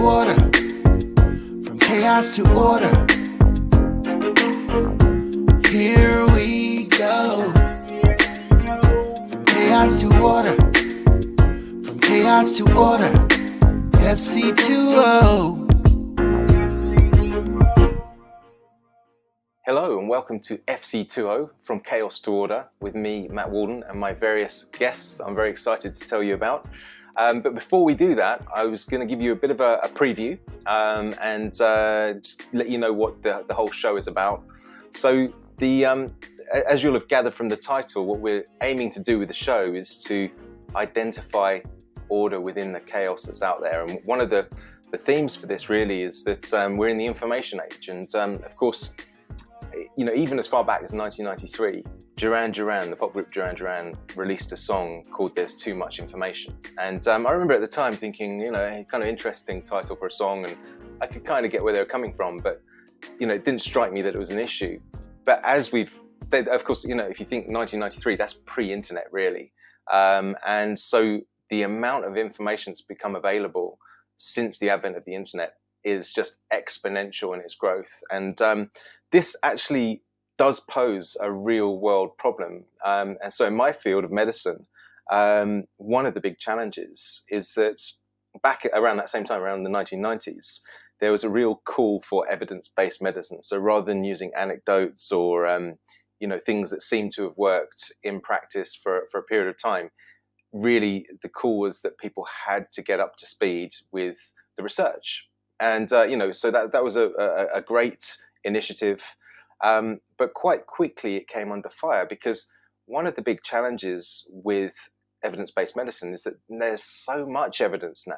order, from chaos to order. Here we go. From chaos to order, from chaos to order. FC2O. Hello and welcome to FC2O, From Chaos to Order, with me, Matt Wallden, and my various guests I'm very excited to tell you about. But before we do that, I was going to give you a bit of a preview and just let you know what the whole show is about. So as you'll have gathered from the title, what we're aiming to do with the show is to identify order within the chaos that's out there. And one of the themes for this really is that we're in the information age. And of course, you know, even as far back as 1993, the pop group Duran Duran, released a song called There's Too Much Information. And I remember at the time thinking, you know, kind of interesting title for a song, and I could kind of get where they were coming from, but, you know, it didn't strike me that it was an issue. But as of course, you know, if you think 1993, that's pre-internet really. And so the amount of information that's become available since the advent of the internet is just exponential in its growth. And this actually does pose a real world problem. And so in my field of medicine, one of the big challenges is that back around that same time, around the 1990s, there was a real call for evidence-based medicine. So rather than using anecdotes or you know, things that seem to have worked in practice for a period of time, really the call was that people had to get up to speed with the research. And you know, so that was a great initiative, but quite quickly it came under fire, because one of the big challenges with evidence-based medicine is that there's so much evidence now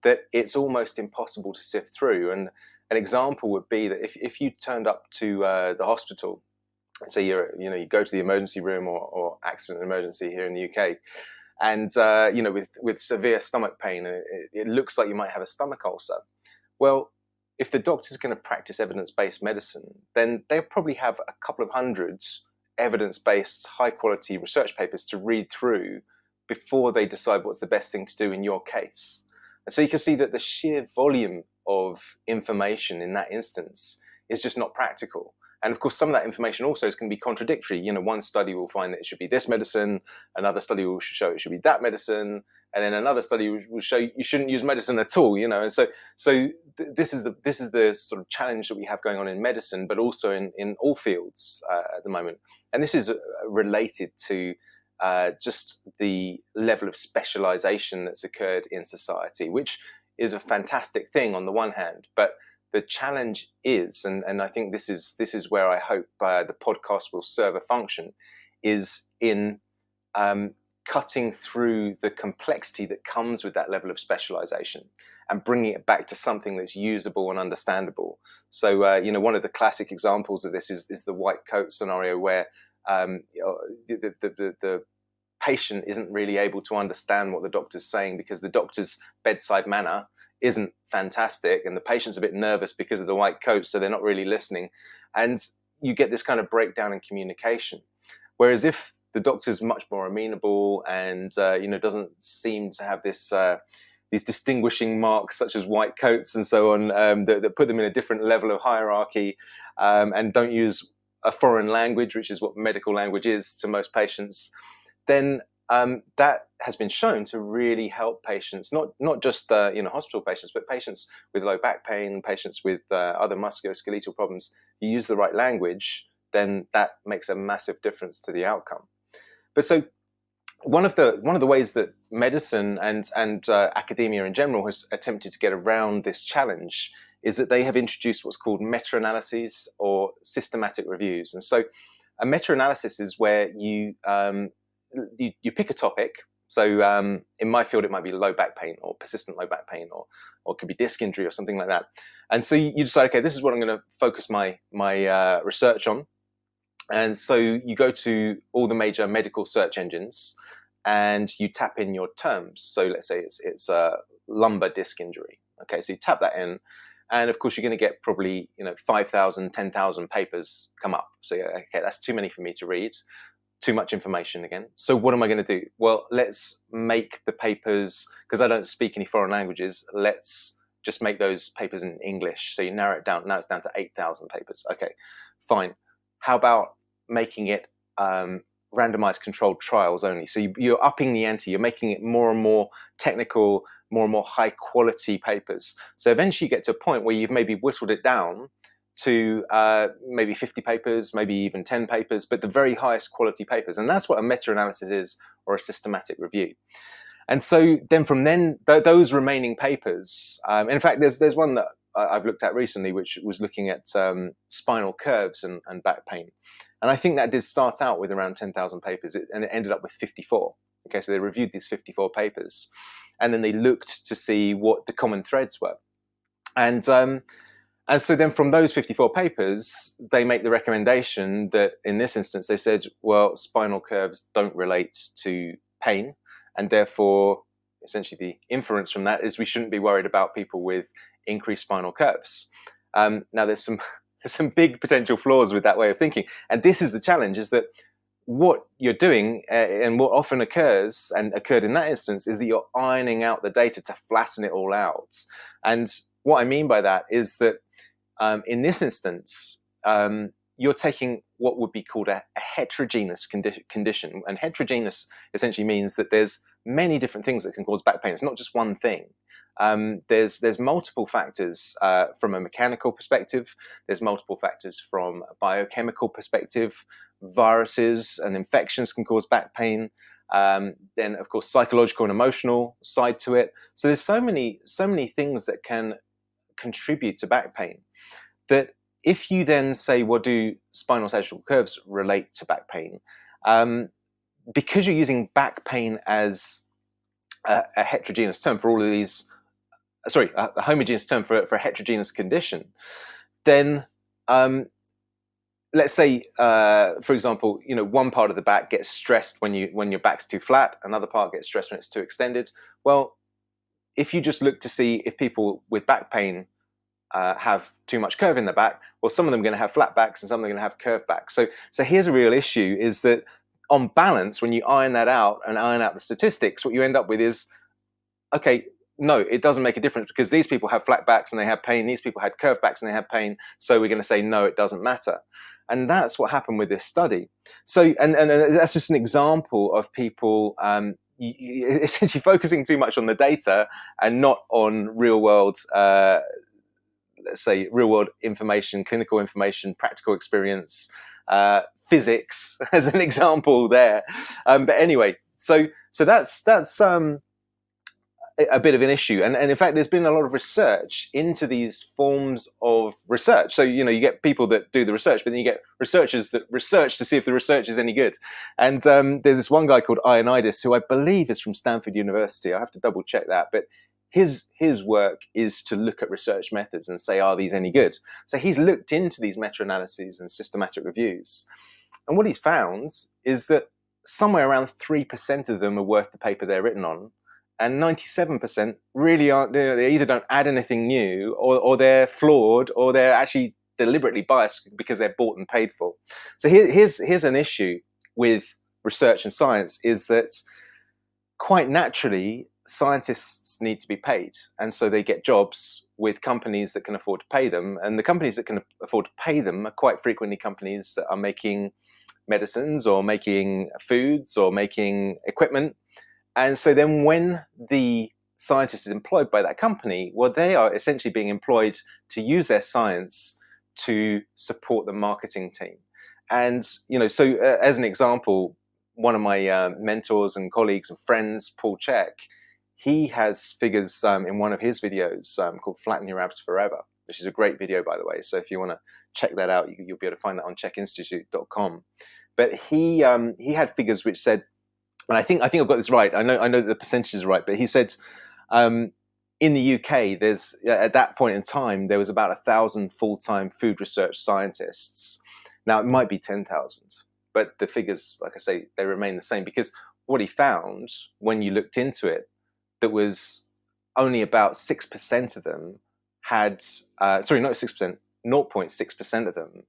that it's almost impossible to sift through. And an example would be that if you turned up to the hospital, so you go to the emergency room or accident emergency here in the UK, and you know, with severe stomach pain, it looks like you might have a stomach ulcer. Well, if the doctor's going to practice evidence-based medicine, then they'll probably have a couple of hundred evidence-based, high-quality research papers to read through before they decide what's the best thing to do in your case. And so you can see that the sheer volume of information in that instance is just not practical. And of course, some of that information also is going to be contradictory. You know, one study will find that it should be this medicine, another study will show it should be that medicine, and then another study will show you shouldn't use medicine at all. You know, and so this is the sort of challenge that we have going on in medicine, but also in all fields at the moment. And this is related to just the level of specialization that's occurred in society, which is a fantastic thing on the one hand, but the challenge is, and I think this is where I hope the podcast will serve a function, is in cutting through the complexity that comes with that level of specialization and bringing it back to something that's usable and understandable. So, you know, one of the classic examples of this is the white coat scenario, where the patient isn't really able to understand what the doctor's saying because the doctor's bedside manner isn't fantastic, and the patient's a bit nervous because of the white coat, so they're not really listening, and you get this kind of breakdown in communication. Whereas if the doctor's much more amenable and you know, doesn't seem to have this these distinguishing marks such as white coats and so on, that put them in a different level of hierarchy, and don't use a foreign language, which is what medical language is to most patients, then that has been shown to really help patients, not just you know, hospital patients, but patients with low back pain, patients with other musculoskeletal problems. You use the right language, then that makes a massive difference to the outcome. But so one of the ways that medicine and academia in general has attempted to get around this challenge is that they have introduced what's called meta-analyses or systematic reviews. And so a meta-analysis is where you pick a topic. So in my field, it might be low back pain or persistent low back pain, or it could be disc injury or something like that. And so you decide, okay, this is what I'm going to focus my research on. And so you go to all the major medical search engines and you tap in your terms. So let's say it's a lumbar disc injury. Okay, so you tap that in, and of course you're going to get probably 5,000, 10,000 papers come up. So okay, that's too many for me to read. Too much information again. So what am I going to do? Well, let's make the papers, because I don't speak any foreign languages, let's just make those papers in English. So you narrow it down. Now it's down to 8,000 papers. Okay, fine. How about making it randomized controlled trials only? So you're upping the ante. You're making it more and more technical, more and more high quality papers. So eventually you get to a point where you've maybe whittled it down to maybe 50 papers, maybe even 10 papers, but the very highest quality papers. And that's what a meta-analysis is, or a systematic review. And so then from then, those remaining papers, in fact, there's one that I've looked at recently, which was looking at spinal curves and back pain. And I think that did start out with around 10,000 papers, and it ended up with 54. Okay, so they reviewed these 54 papers, and then they looked to see what the common threads were. And so then from those 54 papers, they make the recommendation that in this instance, they said, well, spinal curves don't relate to pain. And therefore, essentially the inference from that is we shouldn't be worried about people with increased spinal curves. Now there's some big potential flaws with that way of thinking. And this is the challenge, is that what you're doing and what often occurs and occurred in that instance is that you're ironing out the data to flatten it all out. And what I mean by that is that in this instance, you're taking what would be called a heterogeneous condition. And heterogeneous essentially means that there's many different things that can cause back pain. It's not just one thing. There's multiple factors from a mechanical perspective. There's multiple factors from a biochemical perspective. Viruses and infections can cause back pain. Then, of course, psychological and emotional side to it. So there's so many things that can contribute to back pain that if you then say, well, do spinal sagittal curves relate to back pain? Because you're using back pain as a heterogeneous term for all of these, a homogeneous term for a heterogeneous condition, then let's say, for example, one part of the back gets stressed when your back's too flat, another part gets stressed when it's too extended. Well, if you just look to see if people with back pain have too much curve in the back, well, some of them are going to have flat backs and some of them are going to have curved backs. So here's a real issue, is that on balance, when you iron that out and iron out the statistics, what you end up with is, okay, no, it doesn't make a difference because these people have flat backs and they have pain. These people had curved backs and they have pain. So we're going to say, no, it doesn't matter. And that's what happened with this study. So, and that's just an example of people essentially focusing too much on the data and not on real world, let's say real world information, clinical information, practical experience, physics as an example there. But anyway, so that's a bit of an issue. And in fact, there's been a lot of research into these forms of research. So, you get people that do the research, but then you get researchers that research to see if the research is any good. And there's this one guy called Ioannidis, who I believe is from Stanford University. I have to double check that. But his work is to look at research methods and say, are these any good? So he's looked into these meta-analyses and systematic reviews. And what he's found is that somewhere around 3% of them are worth the paper they're written on. And 97% really aren't, they either don't add anything new or they're flawed or they're actually deliberately biased because they're bought and paid for. So here's an issue with research and science, is that quite naturally, scientists need to be paid. And so they get jobs with companies that can afford to pay them. And the companies that can afford to pay them are quite frequently companies that are making medicines or making foods or making equipment. And so then when the scientist is employed by that company, well, they are essentially being employed to use their science to support the marketing team. And, so as an example, one of my mentors and colleagues and friends, Paul Check, he has figures in one of his videos called Flatten Your Abs Forever, which is a great video, by the way. So if you want to check that out, you'll be able to find that on checkinstitute.com. But he had figures which said, and I think I've got this right. I know that the percentage is right, but he said in the UK, there's at that point in time there was about 1,000 full-time food research scientists. Now it might be 10,000, but the figures, like I say, they remain the same, because what he found when you looked into it, that was only about 6% of them had not 6%, 0.6% of them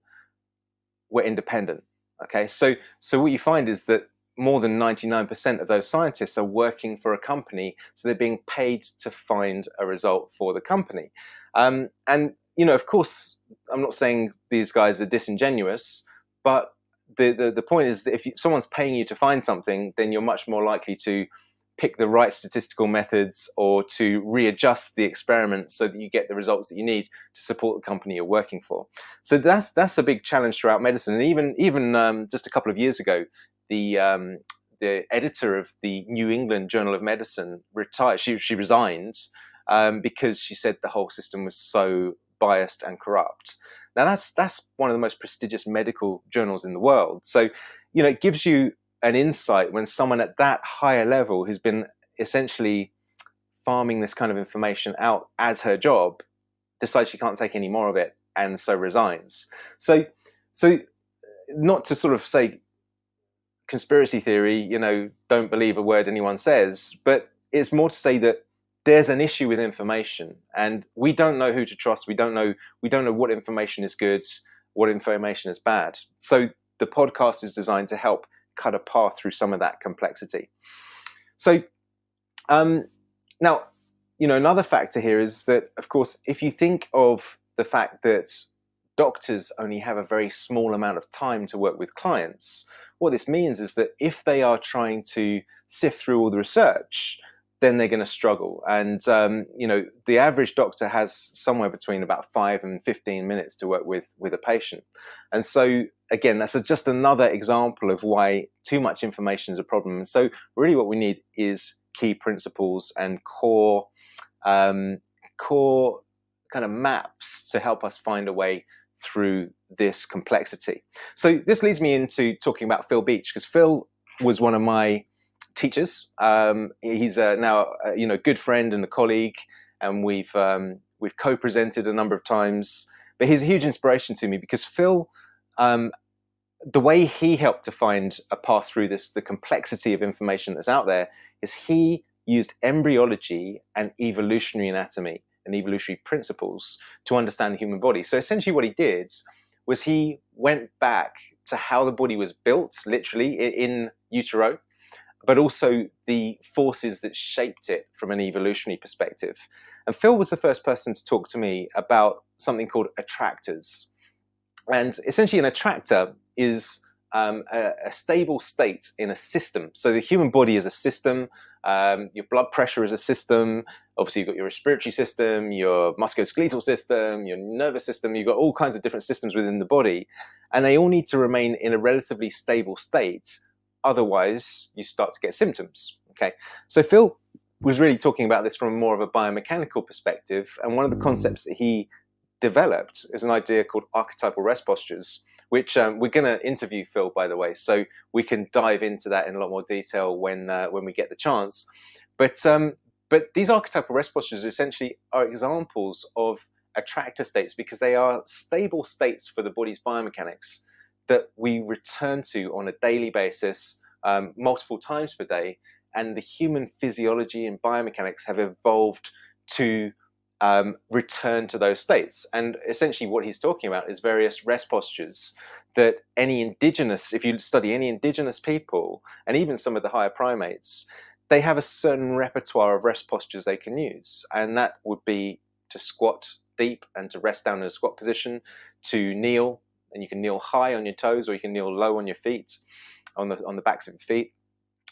were independent. Okay, so what you find is that more than 99% of those scientists are working for a company, so they're being paid to find a result for the company. And of course, I'm not saying these guys are disingenuous, but the point is that if someone's paying you to find something, then you're much more likely to pick the right statistical methods or to readjust the experiment so that you get the results that you need to support the company you're working for. So that's a big challenge throughout medicine. And even just a couple of years ago, the editor of the New England Journal of Medicine retired. She resigned because she said the whole system was so biased and corrupt. Now that's one of the most prestigious medical journals in the world. So, it gives you an insight when someone at that higher level who's been essentially farming this kind of information out as her job decides she can't take any more of it and so resigns. So not to sort of say conspiracy theory, don't believe a word anyone says, but it's more to say that there's an issue with information and we don't know who to trust. We don't know what information is good, what information is bad. So the podcast is designed to help cut a path through some of that complexity. So now, another factor here is that, of course, if you think of the fact that doctors only have a very small amount of time to work with clients, what this means is that if they are trying to sift through all the research, then they're going to struggle. And, the average doctor has somewhere between about 5 and 15 minutes to work with a patient. And so, again, that's just another example of why too much information is a problem. And so really what we need is key principles and core kind of maps to help us find a way through this complexity. So this leads me into talking about Phil Beach, because Phil was one of my teachers. He's now a good friend and a colleague, and we've co-presented a number of times. But he's a huge inspiration to me because Phil, the way he helped to find a path through the complexity of information that's out there, is he used embryology and evolutionary anatomy and evolutionary principles to understand the human body. So essentially what he did was he went back to how the body was built, literally in utero, but also the forces that shaped it from an evolutionary perspective. And Phil was the first person to talk to me about something called attractors. And essentially an attractor is a stable state in a system. So the human body is a system, your blood pressure is a system, obviously you've got your respiratory system, your musculoskeletal system, your nervous system, you've got all kinds of different systems within the body, and they all need to remain in a relatively stable state, otherwise you start to get symptoms. Okay, so Phil was really talking about this from more of a biomechanical perspective, and one of the concepts that he developed is an idea called archetypal rest postures, which we're going to interview Phil, by the way, so we can dive into that in a lot more detail when we get the chance. But these archetypal rest postures essentially are examples of attractor states because they are stable states for the body's biomechanics that we return to on a daily basis, multiple times per day, and the human physiology and biomechanics have evolved to return to those states. And essentially what he's talking about is various rest postures that if you study any indigenous people, and even some of the higher primates, they have a certain repertoire of rest postures they can use. And that would be to squat deep and to rest down in a squat position, to kneel, and you can kneel high on your toes or you can kneel low on your feet, on the backs of your feet.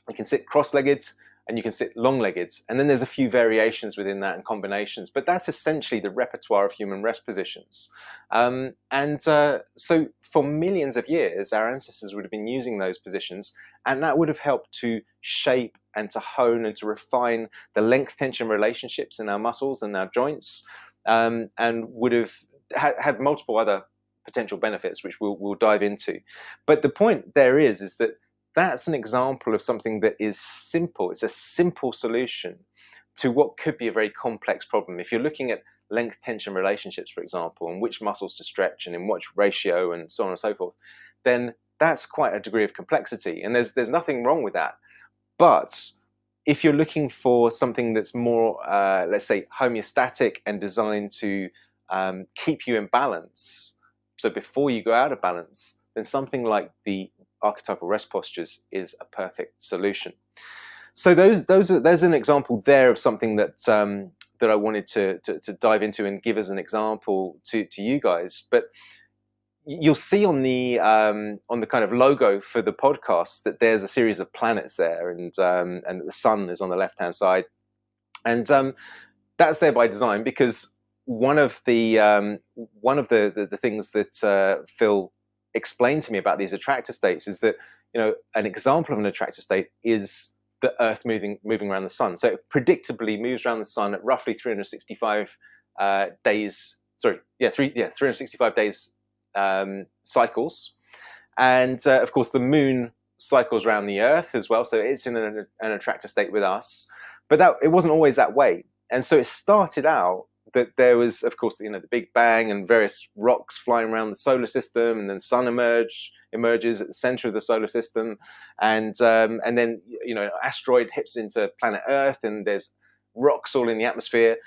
You can sit cross-legged, and you can sit long-legged. And then there's a few variations within that and combinations, but that's essentially the repertoire of human rest positions. So for millions of years, our ancestors would have been using those positions, and that would have helped to shape and to hone and to refine the length-tension relationships in our muscles and our joints, and would have had multiple other potential benefits, which we'll dive into. But the point there is that that's an example of something that is simple. It's a simple solution to what could be a very complex problem. If you're looking at length-tension relationships, for example, and which muscles to stretch and in which ratio and so on and so forth, then that's quite a degree of complexity. And there's nothing wrong with that. But if you're looking for something that's more, let's say, homeostatic and designed to keep you in balance, so before you go out of balance, then something like the archetypal rest postures is a perfect solution. So there's an example there of something that that I wanted to dive into and give as an example to you guys. But you'll see on the kind of logo for the podcast that there's a series of planets there, and the sun is on the left hand side, and that's there by design, because one of the things that Phil explained to me about these attractor states is that, you know, an example of an attractor state is the Earth moving around the sun. So it predictably moves around the sun at roughly 365 days. 365 days cycles, and of course the moon cycles around the Earth as well. So it's in an attractor state with us, but it wasn't always that way. And so it started out that there was, of course, you know, the Big Bang and various rocks flying around the solar system, and then sun emerges at the center of the solar system, and then, you know, an asteroid hits into planet Earth, and there's rocks all in the atmosphere,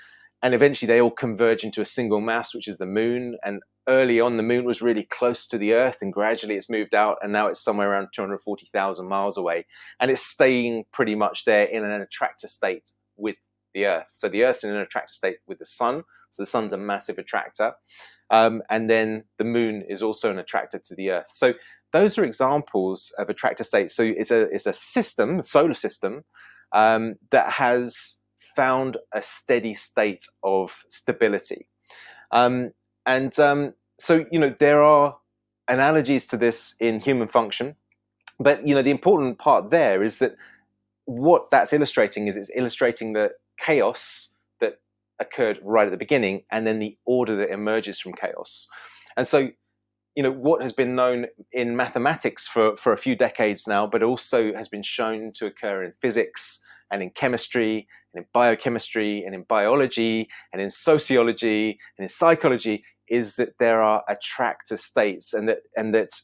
and eventually they all converge into a single mass, which is the moon. And early on, the moon was really close to the Earth, and gradually it's moved out, and now it's somewhere around 240,000 miles away, and it's staying pretty much there in an attractor state with the Earth. So the Earth's in an attractor state with the sun, so the sun's a massive attractor, and then the moon is also an attractor to the Earth. So those are examples of attractor states. So it's a system, a solar system, that has found a steady state of stability, so, you know, there are analogies to this in human function, but, you know, the important part there is that what that's illustrating is it's illustrating the chaos that occurred right at the beginning, and then the order that emerges from chaos. And so, you know, what has been known in mathematics for a few decades now, but also has been shown to occur in physics and in chemistry and in biochemistry and in biology and in sociology and in psychology, is that there are attractor states, and that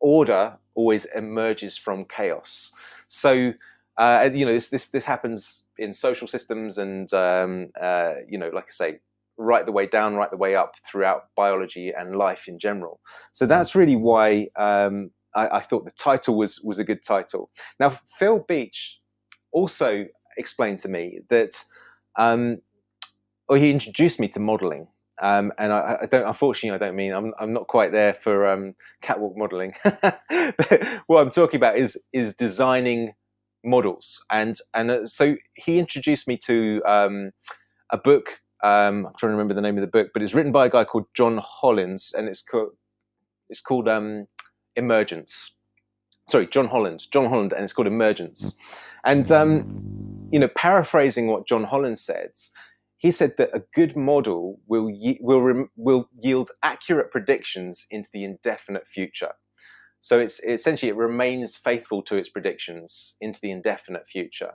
order always emerges from chaos. So, you know, this happens in social systems, and you know, like I say, right the way down, right the way up throughout biology and life in general. So that's really why I thought the title was a good title. Now, Phil Beach also explained to me that, or he introduced me to modeling. And I don't, unfortunately, I don't mean, I'm not quite there for catwalk modeling. But what I'm talking about is designing models, and so he introduced me to a book. I'm trying to remember the name of the book, but it's written by a guy called John Hollins, and it's called Emergence. Sorry, John Holland, and it's called Emergence. And you know, paraphrasing what John Holland said, he said that a good model will yield accurate predictions into the indefinite future. So it's essentially, it remains faithful to its predictions into the indefinite future.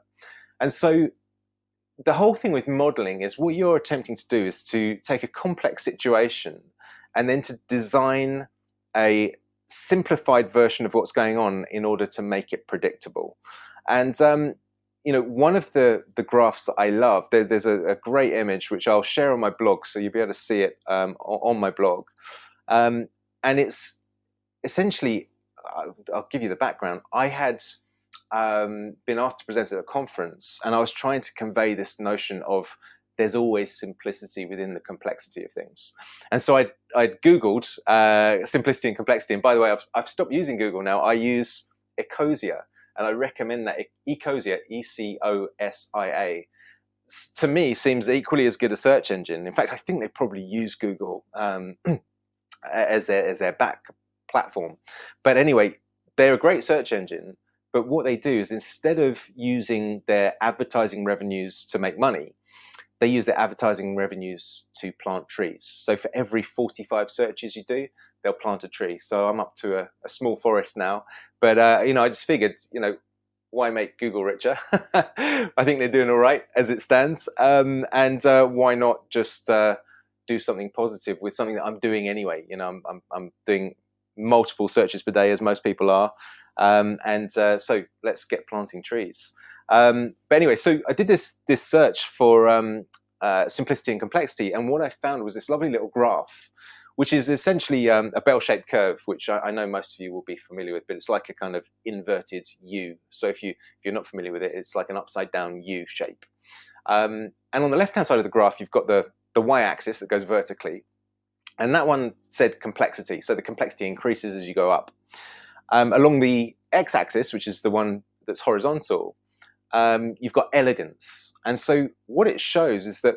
And so the whole thing with modeling is, what you're attempting to do is to take a complex situation and then to design a simplified version of what's going on in order to make it predictable. And you know, one of the graphs that I love, there's a great image which I'll share on my blog, so you'll be able to see it on my blog. And it's essentially, I'll give you the background. I had been asked to present at a conference, and I was trying to convey this notion of there's always simplicity within the complexity of things. And so I Googled simplicity and complexity. And by the way, I've stopped using Google now. I use Ecosia. And I recommend that. Ecosia, Ecosia, to me seems equally as good a search engine. In fact, I think they probably use Google as their back platform. But anyway, they're a great search engine. But what they do is, instead of using their advertising revenues to make money, they use their advertising revenues to plant trees. So for every 45 searches you do, they'll plant a tree. So I'm up to a small forest now. But, you know, I just figured, you know, why make Google richer? I think they're doing all right as it stands. And why not just do something positive with something that I'm doing anyway? You know, I'm doing multiple searches per day, as most people are. So let's get planting trees. But anyway, so I did this search for simplicity and complexity, and what I found was this lovely little graph, which is essentially a bell-shaped curve, which I know most of you will be familiar with, but it's like a kind of inverted U. So if you're not familiar with it, it's like an upside-down U shape. And on the left-hand side of the graph, you've got the y-axis that goes vertically, and that one said complexity. So the complexity increases as you go up. Along the x-axis, which is the one that's horizontal, you've got elegance. And so what it shows is that,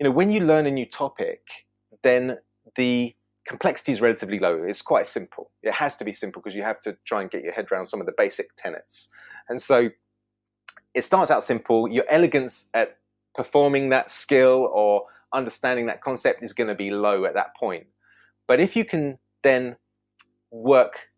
when you learn a new topic, then the complexity is relatively low. It's quite simple. It has to be simple because you have to try and get your head around some of the basic tenets. And so it starts out simple. Your elegance at performing that skill or understanding that concept is going to be low at that point. But if you can then work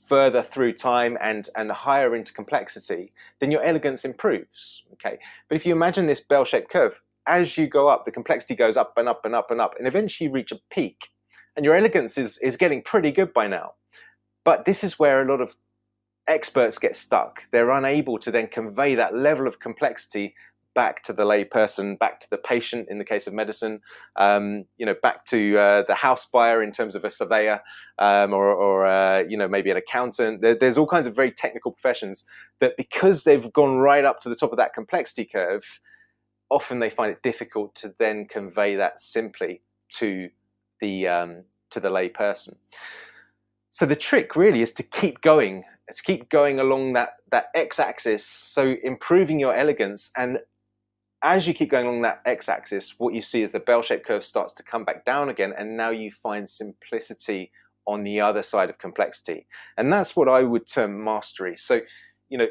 further through time and higher into complexity, then your elegance improves. Okay. But if you imagine this bell-shaped curve, as you go up, the complexity goes up and up and up and up, and eventually you reach a peak, and your elegance is getting pretty good by now. But this is where a lot of experts get stuck. They're unable to then convey that level of complexity back to the lay person, back to the patient in the case of medicine, back to the house buyer in terms of a surveyor, or maybe an accountant. There's all kinds of very technical professions that, because they've gone right up to the top of that complexity curve, often they find it difficult to then convey that simply to the lay person. So the trick really is to keep going. It's keep going along that x-axis, so improving your elegance. And as you keep going along that x-axis, what you see is the bell-shaped curve starts to come back down again, and now you find simplicity on the other side of complexity. And that's what I would term mastery. So,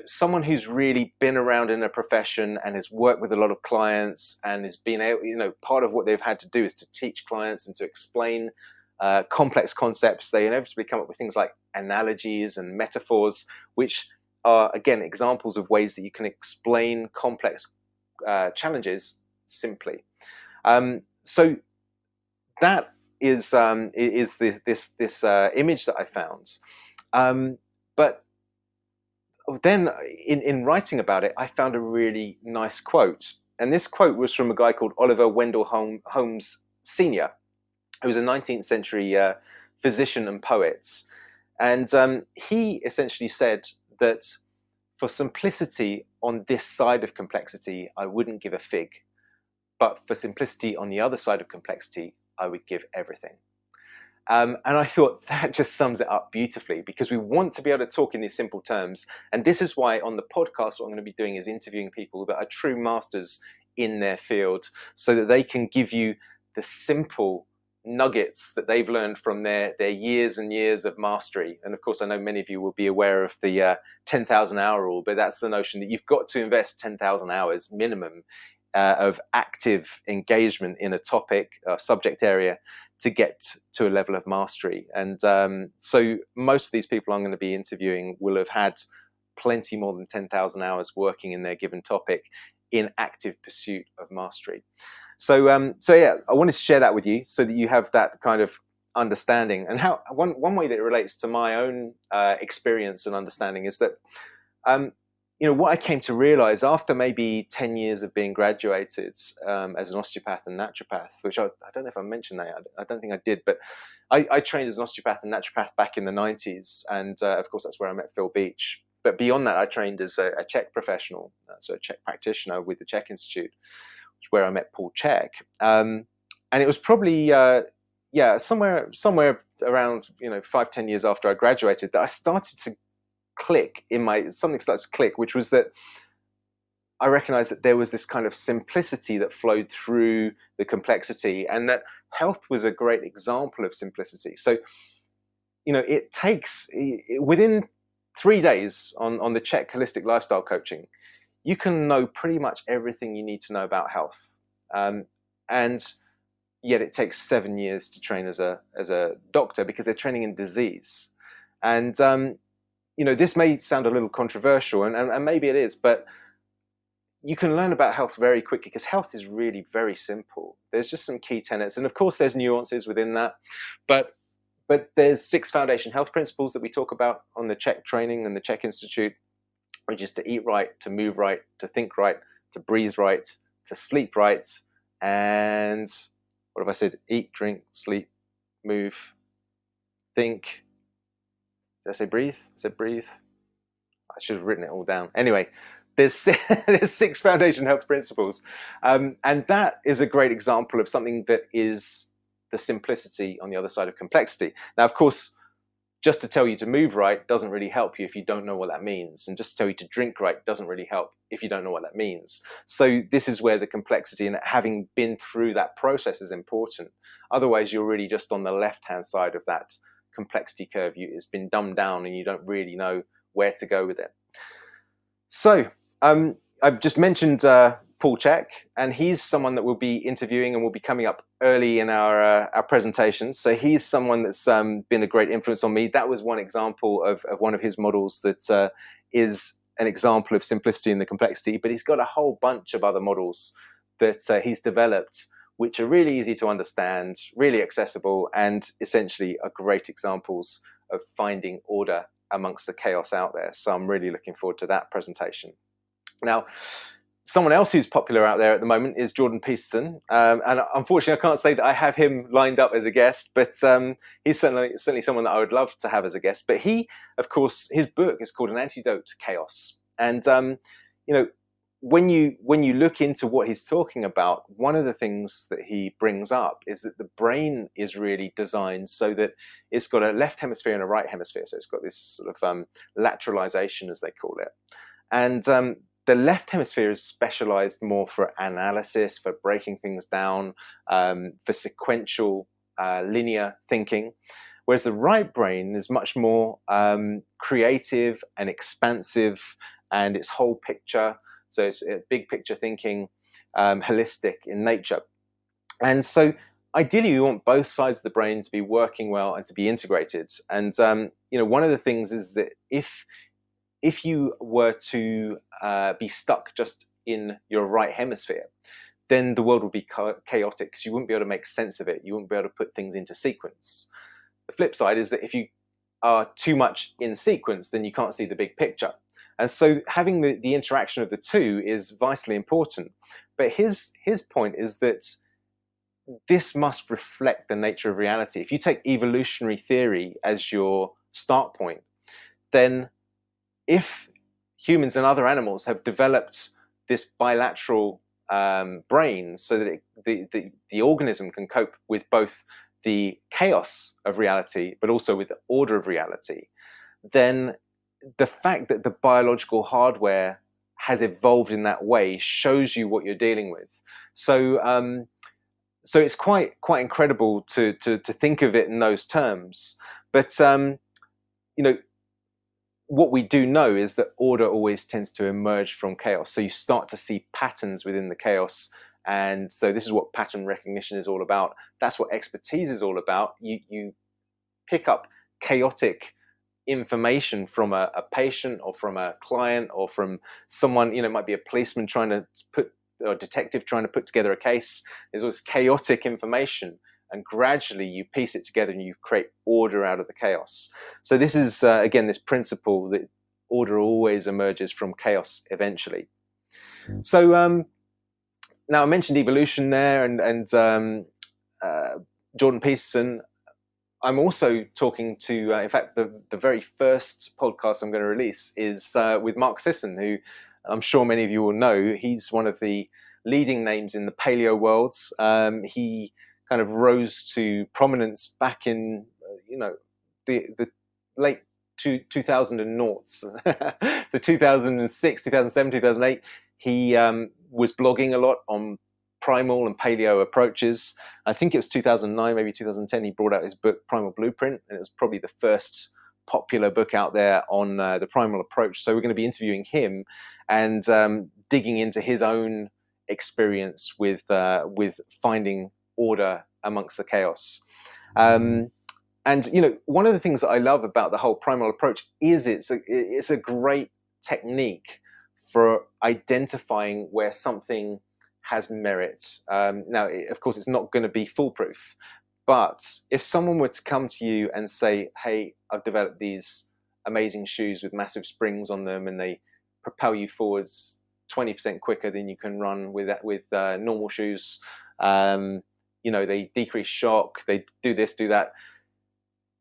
someone who's really been around in a profession and has worked with a lot of clients and has been able, part of what they've had to do is to teach clients and to explain complex concepts. They inevitably come up with things like analogies and metaphors, which are, again, examples of ways that you can explain complex challenges simply. So that is this image that I found. But then in writing about it, I found a really nice quote. And this quote was from a guy called Oliver Wendell Holmes Sr., who was a 19th century physician and poet. And he essentially said that for simplicity on this side of complexity, I wouldn't give a fig. But for simplicity on the other side of complexity, I would give everything. And I thought that just sums it up beautifully, because we want to be able to talk in these simple terms. And this is why on the podcast, what I'm going to be doing is interviewing people that are true masters in their field, so that they can give you the simple nuggets that they've learned from their years and years of mastery. And of course, I know many of you will be aware of the 10,000 hour rule, but that's the notion that you've got to invest 10,000 hours minimum of active engagement in a topic, subject area, to get to a level of mastery. And so most of these people I'm going to be interviewing will have had plenty more than 10,000 hours working in their given topic in active pursuit of mastery. So yeah, I wanted to share that with you so that you have that kind of understanding. And how one way that it relates to my own experience and understanding is that what I came to realize after maybe 10 years of being graduated as an osteopath and naturopath, which I don't know if I mentioned that, I don't think I did, but I trained as an osteopath and naturopath back in the 90s. And of course, that's where I met Phil Beach. But beyond that, I trained as a Czech professional, so a Czech practitioner with the Czech Institute, where I met Paul Czech. And it was probably, somewhere around, 5-10 years after I graduated, that I started to something started to click, which was that I recognized that there was this kind of simplicity that flowed through the complexity, and that health was a great example of simplicity. So, it takes, within 3 days on the Czech holistic lifestyle coaching, you can know pretty much everything you need to know about health. And yet it takes 7 years to train as a doctor, because they're training in disease. And, this may sound a little controversial, and maybe it is, but you can learn about health very quickly, because health is really very simple. There's just some key tenets. And of course, there's nuances within that. But there's 6 foundation health principles that we talk about on the Czech training and the Czech Institute, which is to eat right, to move right, to think right, to breathe right, to sleep right. And what have I said? Eat, drink, sleep, move, think. Did I say breathe? I said breathe. I should have written it all down. Anyway, there's 6 foundation health principles. And that is a great example of something that is the simplicity on the other side of complexity. Now, of course, just to tell you to move right doesn't really help you if you don't know what that means. And just to tell you to drink right doesn't really help if you don't know what that means. So this is where the complexity and having been through that process is important. Otherwise, you're really just on the left-hand side of that complexity curve. It's been dumbed down and you don't really know where to go with it. So I've just mentioned Paul Chek, and he's someone that we'll be interviewing and will be coming up early in our presentations. So he's someone that's been a great influence on me. That was one example of one of his models that is an example of simplicity and the complexity, but he's got a whole bunch of other models that he's developed, which are really easy to understand, really accessible, and essentially are great examples of finding order amongst the chaos out there. So I'm really looking forward to that presentation. Now, someone else who's popular out there at the moment is Jordan Peterson. And unfortunately, I can't say that I have him lined up as a guest, but he's certainly someone that I would love to have as a guest. But he, of course, his book is called An Antidote to Chaos. And, when you look into what he's talking about, one of the things that he brings up is that the brain is really designed so that it's got a left hemisphere and a right hemisphere. So it's got this sort of lateralization, as they call it. And the left hemisphere is specialized more for analysis, for breaking things down, for sequential linear thinking, whereas the right brain is much more creative and expansive, and it's whole picture. So it's big picture thinking, holistic in nature. And so ideally, we want both sides of the brain to be working well and to be integrated. And one of the things is that if you were to be stuck just in your right hemisphere, then the world would be chaotic because you wouldn't be able to make sense of it. You wouldn't be able to put things into sequence. The flip side is that if you are too much in sequence, then you can't see the big picture. And so having the interaction of the two is vitally important. But his point is that this must reflect the nature of reality. If you take evolutionary theory as your start point, then if humans and other animals have developed this bilateral brain so that the organism can cope with both the chaos of reality but also with the order of reality, then the fact that the biological hardware has evolved in that way shows you what you're dealing with. So it's quite incredible to think of it in those terms. But what we do know is that order always tends to emerge from chaos. So you start to see patterns within the chaos. And so this is what pattern recognition is all about. That's what expertise is all about. You pick up chaotic information from a patient or from a client or from someone, it might be a policeman trying to or a detective trying to put together a case. There's all this chaotic information, and gradually you piece it together and you create order out of the chaos. So this is, again, this principle that order always emerges from chaos eventually. So now I mentioned evolution there and Jordan Peterson. I'm also talking to, in fact, the very first podcast I'm going to release is with Mark Sisson, who I'm sure many of you will know. He's one of the leading names in the paleo world. He kind of rose to prominence back in, the late 2000 and noughts. So 2006, 2007, 2008, he was blogging a lot on primal and paleo approaches. I think it was 2009, maybe 2010, he brought out his book Primal Blueprint, and it was probably the first popular book out there on the primal approach. So we're going to be interviewing him and digging into his own experience with finding order amongst the chaos. And one of the things that I love about the whole primal approach is it's a great technique for identifying where something has merit. Now, of course, it's not going to be foolproof, but if someone were to come to you and say, hey, I've developed these amazing shoes with massive springs on them and they propel you forwards 20% quicker than you can run with normal shoes, they decrease shock, they do this, do that,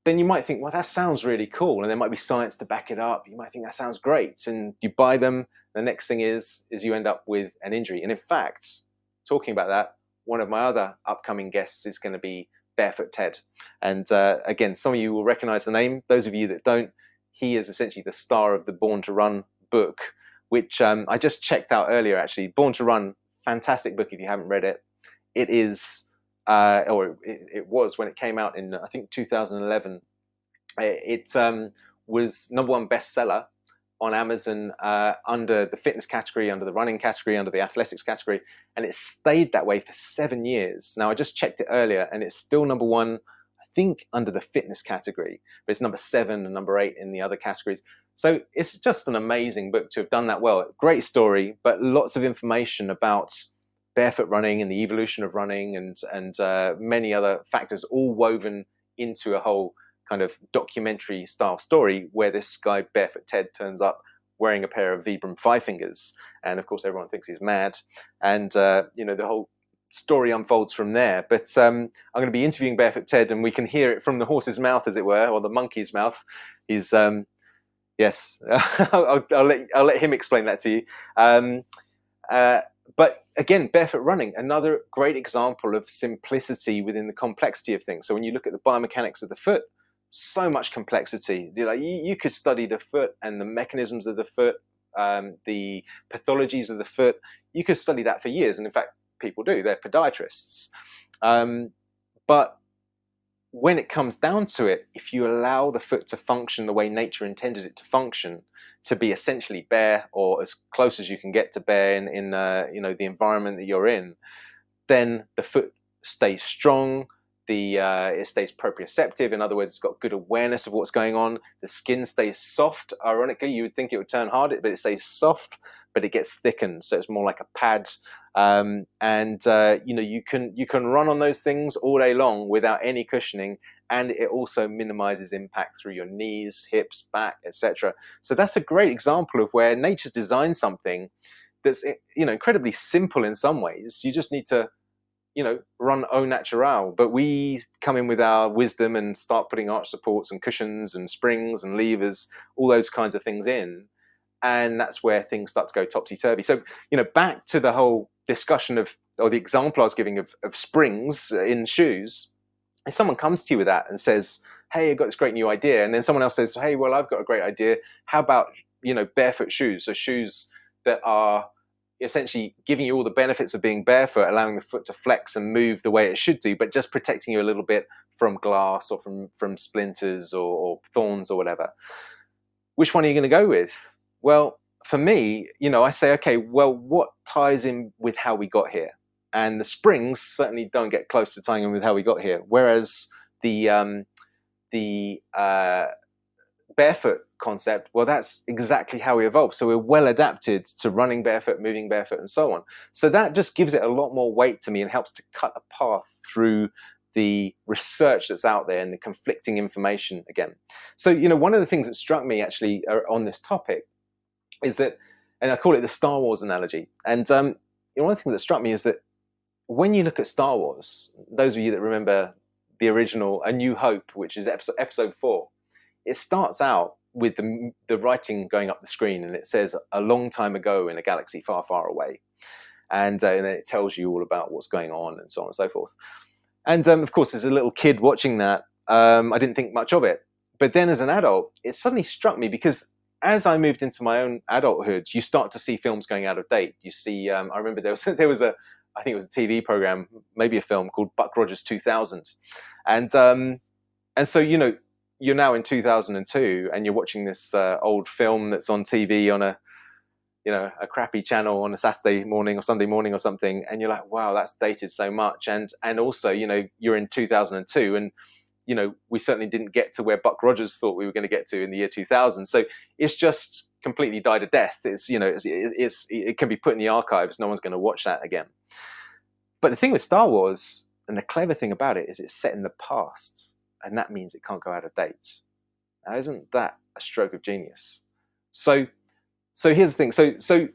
then you might think, well, that sounds really cool, and there might be science to back it up. You might think that sounds great, and you buy them. The next thing is you end up with an injury. And in fact, talking about that, one of my other upcoming guests is going to be Barefoot Ted. And again, some of you will recognize the name. Those of you that don't, he is essentially the star of the Born to Run book, which I just checked out earlier, actually. Born to Run, fantastic book if you haven't read it. It is, or it was when it came out in, I think, 2011. It was #1 bestseller on Amazon under the fitness category, under the running category, under the athletics category, and it stayed that way for 7 years. Now, I just checked it earlier, and it's still #1, I think, under the fitness category, but it's #7 and #8 in the other categories. So it's just an amazing book to have done that well. Great story, but lots of information about barefoot running and the evolution of running and many other factors, all woven into a whole kind of documentary style story where this guy Barefoot Ted turns up wearing a pair of Vibram Five Fingers, and of course everyone thinks he's mad, and the whole story unfolds from there. But I'm going to be interviewing Barefoot Ted, and we can hear it from the horse's mouth, as it were, or the monkey's mouth. He's yes, I'll let him explain that to you. But again, barefoot running, another great example of simplicity within the complexity of things. So when you look at the biomechanics of the foot, so much complexity. You could study the foot and the mechanisms of the foot, the pathologies of the foot. You could study that for years, and in fact, people do. They're podiatrists. But when it comes down to it, if you allow the foot to function the way nature intended it to function, to be essentially bare or as close as you can get to bare in the environment that you're in, then the foot stays strong. It stays proprioceptive. In other words, it's got good awareness of what's going on. The skin stays soft. Ironically, you would think it would turn hard, but it stays soft, but it gets thickened, so it's more like a pad. You can run on those things all day long without any cushioning, and it also minimizes impact through your knees, hips, back, etc. So that's a great example of where nature's designed something that's incredibly simple in some ways. You just need to run au naturel, but we come in with our wisdom and start putting arch supports and cushions and springs and levers, all those kinds of things in, and that's where things start to go topsy-turvy. So back to the whole discussion or the example I was giving of springs in shoes. If someone comes to you with that and says, hey, I've got this great new idea, and then someone else says, hey, well, I've got a great idea, how about barefoot shoes? So shoes that are essentially giving you all the benefits of being barefoot, allowing the foot to flex and move the way it should do, but just protecting you a little bit from glass or from splinters or thorns or whatever. Which one are you going to go with? Well, for me, I say, okay, well, what ties in with how we got here? And the springs certainly don't get close to tying in with how we got here. Whereas the barefoot concept, well, that's exactly how we evolved. So we're well adapted to running barefoot, moving barefoot, and so on. So that just gives it a lot more weight to me and helps to cut a path through the research that's out there and the conflicting information again. So, one of the things that struck me actually on this topic is that, and I call it the Star Wars analogy. And one of the things that struck me is that when you look at Star Wars, those of you that remember the original A New Hope, which is episode 4, it starts out with the writing going up the screen, and it says a long time ago in a galaxy far, far away. And then it tells you all about what's going on and so on and so forth. And of course, as a little kid watching that, I didn't think much of it. But then as an adult, it suddenly struck me, because as I moved into my own adulthood, you start to see films going out of date. You see, I remember there was I think it was a TV program, maybe a film called Buck Rogers 2000. And so, you're now in 2002 and you're watching this old film that's on TV on a crappy channel on a Saturday morning or Sunday morning or something, and you're like, wow, that's dated so much. And also, you're in 2002, and we certainly didn't get to where Buck Rogers thought we were going to get to in the year 2000. So it's just completely died a death. It can be put in the archives. No one's going to watch that again. But the thing with Star Wars, and the clever thing about it, is it's set in the past, and that means it can't go out of date. Now, isn't that a stroke of genius? So here's the thing. So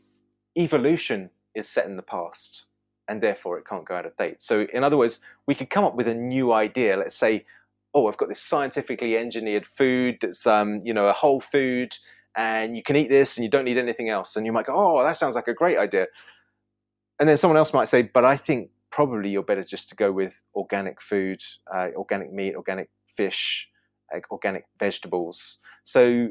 evolution is set in the past, and therefore it can't go out of date. So in other words, we could come up with a new idea. Let's say, oh, I've got this scientifically engineered food that's a whole food, and you can eat this and you don't need anything else. And you might go, oh, that sounds like a great idea. And then someone else might say, but I think probably you're better just to go with organic food, organic meat, organic fish, organic vegetables. So,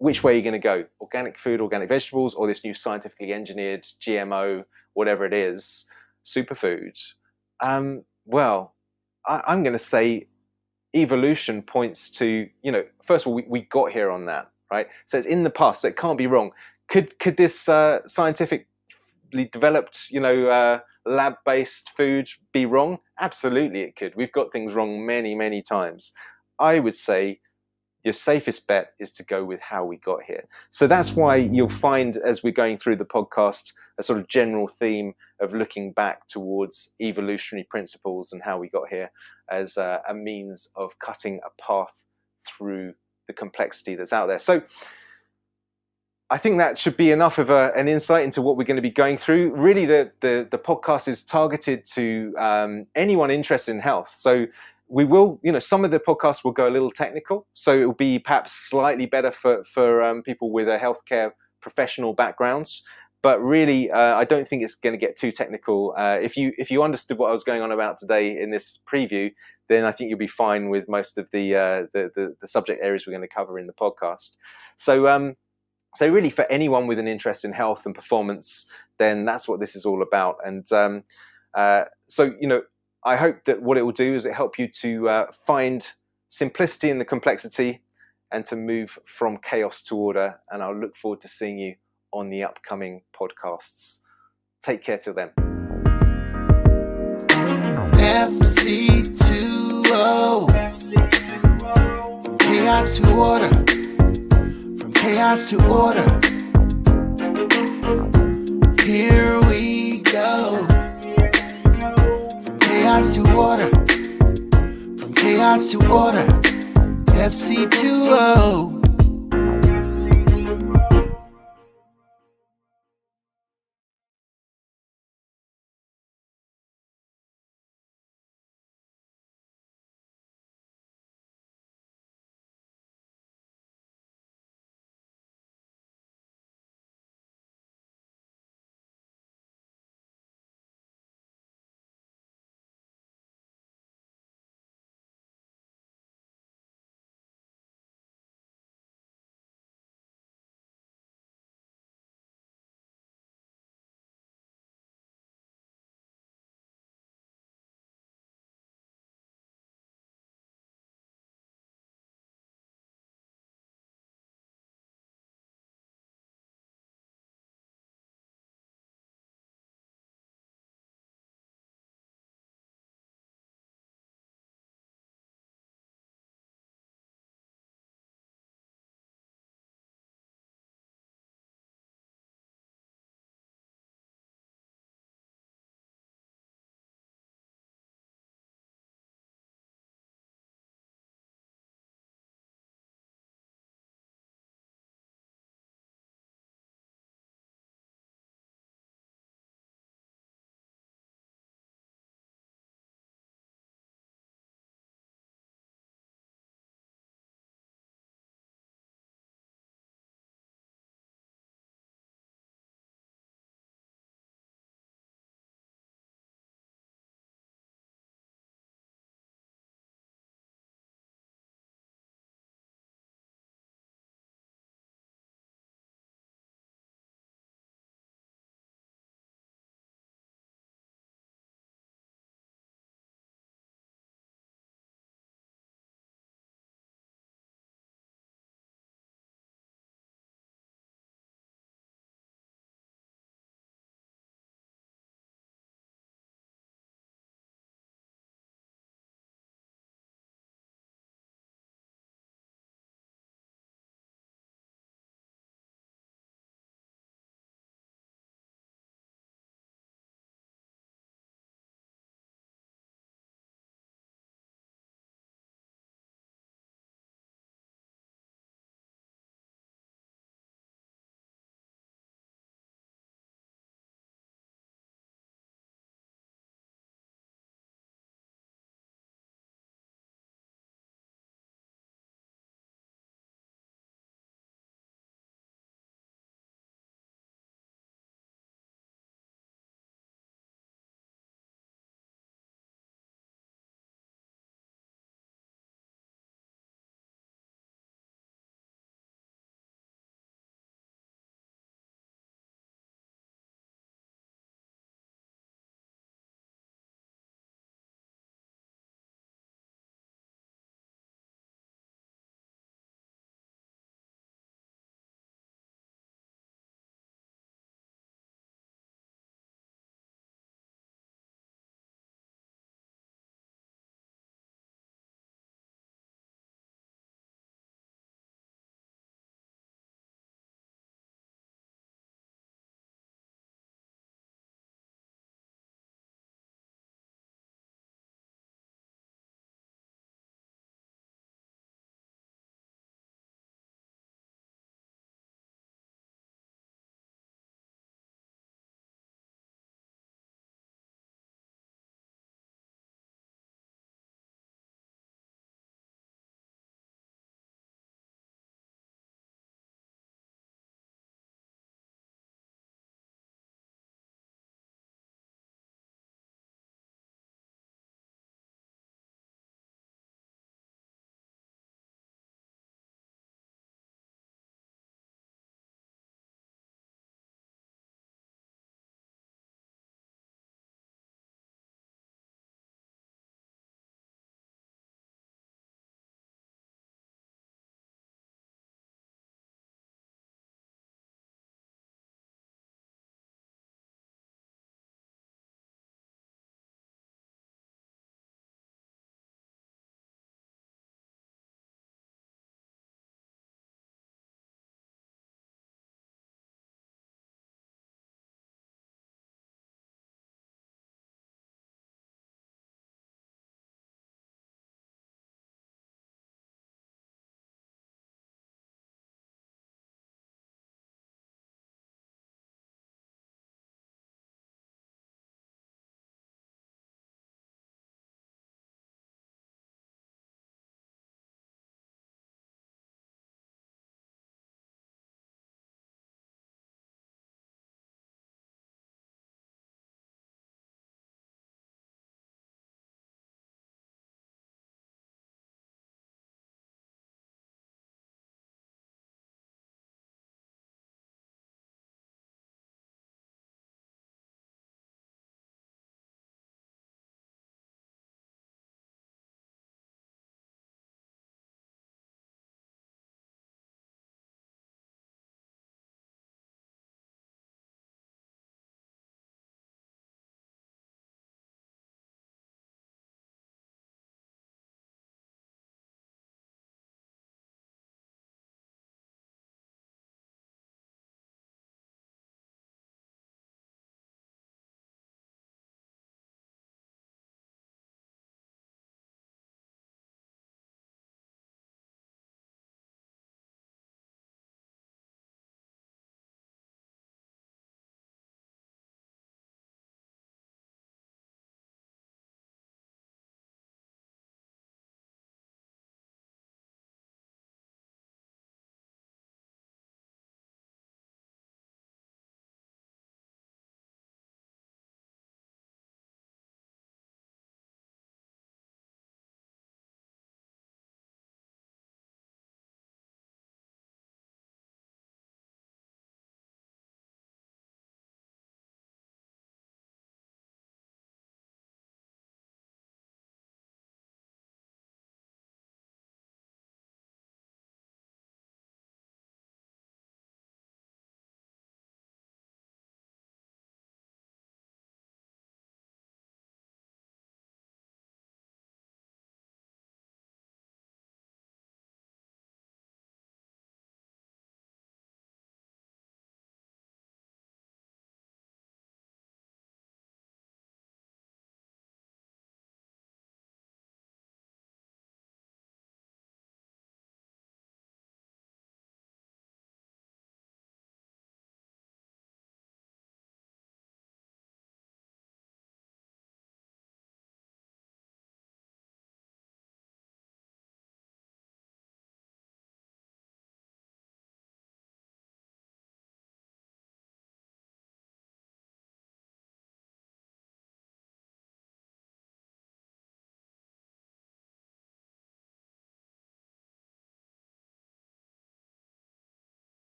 which way are you going to go? Organic food, organic vegetables, or this new scientifically engineered GMO, whatever it is, superfood? Well, I'm going to say evolution points to, first of all, we got here on that, right? So it's in the past, so it can't be wrong. Could this scientifically developed, lab-based food be wrong? Absolutely it could. We've got things wrong many, many times. I would say your safest bet is to go with how we got here. So that's why you'll find, as we're going through the podcast, a sort of general theme of looking back towards evolutionary principles and how we got here as a means of cutting a path through the complexity that's out there. So I think that should be enough of an insight into what we're going to be going through. Really, the podcast is targeted to anyone interested in health. So we will, some of the podcasts will go a little technical. So it will be perhaps slightly better for people with a healthcare professional backgrounds. But really, I don't think it's going to get too technical. If you understood what I was going on about today in this preview, then I think you'll be fine with most of the subject areas we're going to cover in the podcast. So really, for anyone with an interest in health and performance, then that's what this is all about. And I hope that what it will do is it help you to find simplicity in the complexity and to move from chaos to order. And I'll look forward to seeing you on the upcoming podcasts. Take care till then. FC2O. From chaos to order. From chaos to order. Here we go. From chaos to order. From chaos to order. FC2O.